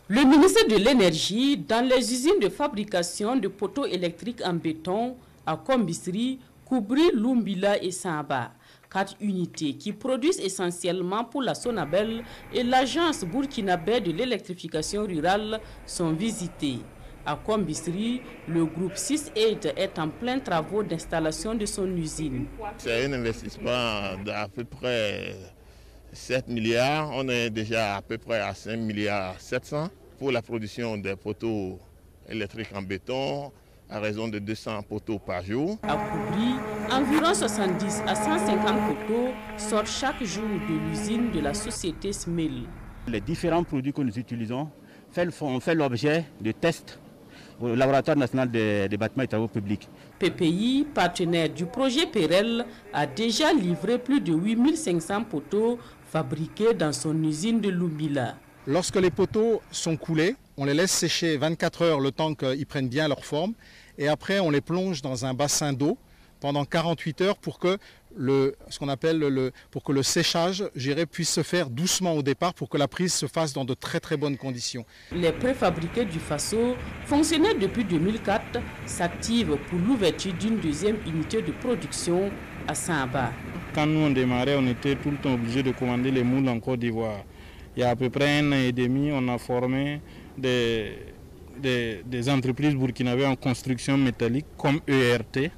Le ministre de l'Énergie, dans les usines de fabrication de poteaux électriques en béton à Kombisri, Koubri, Lumbila et Samba. 4 unités qui produisent essentiellement pour la Sonabel et l'agence burkinabé de l'électrification rurale sont visitées. À Kombisri, le groupe 6-8 est en plein travaux d'installation de son usine. C'est un investissement d'à peu près 7 milliards. On est déjà à peu près à 5 milliards 700 pour la production des poteaux électriques en béton à raison de 200 poteaux par jour. À Koubri, environ 70 à 150 poteaux sortent chaque jour de l'usine de la société SMIL. Les différents produits que nous utilisons ont fait l'objet de tests au laboratoire national des bâtiments et travaux publics. PPI, partenaire du projet PEREL, a déjà livré plus de 8500 poteaux fabriqués dans son usine de Lumbila. Lorsque les poteaux sont coulés, on les laisse sécher 24 heures le temps qu'ils prennent bien leur forme et après on les plonge dans un bassin d'eau pendant 48 heures pour que le séchage puisse se faire doucement au départ pour que la prise se fasse dans de très très bonnes conditions. Les préfabriqués du Faso, fonctionnaient depuis 2004, s'activent pour l'ouverture d'une deuxième unité de production à Samba. Quand nous on démarrait, on était tout le temps obligé de commander les moules en Côte d'Ivoire. Il y a à peu près 1 an et demi, on a formé des entreprises burkinabées en construction métallique comme ERT,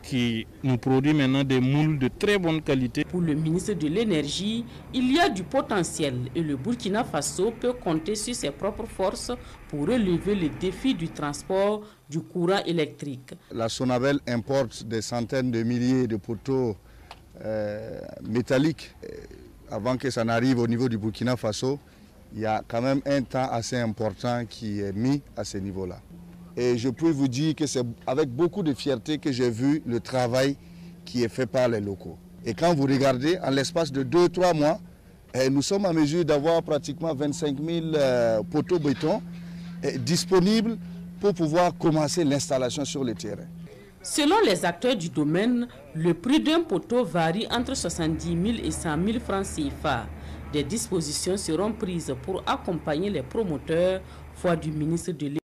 qui nous produit maintenant des moules de très bonne qualité. Pour le ministre de l'Énergie, il y a du potentiel et le Burkina Faso peut compter sur ses propres forces pour relever les défis du transport du courant électrique. La Sonabel importe des centaines de milliers de poteaux métalliques. Avant que ça n'arrive au niveau du Burkina Faso, il y a quand même un temps assez important qui est mis à ce niveau-là. Et je peux vous dire que c'est avec beaucoup de fierté que j'ai vu le travail qui est fait par les locaux. Et quand vous regardez, en l'espace de 2-3 mois, nous sommes en mesure d'avoir pratiquement 25 000 poteaux béton disponibles pour pouvoir commencer l'installation sur le terrain. Selon les acteurs du domaine, le prix d'un poteau varie entre 70 000 et 100 000 francs CFA. Des dispositions seront prises pour accompagner les promoteurs, foi du ministre de l'Énergie.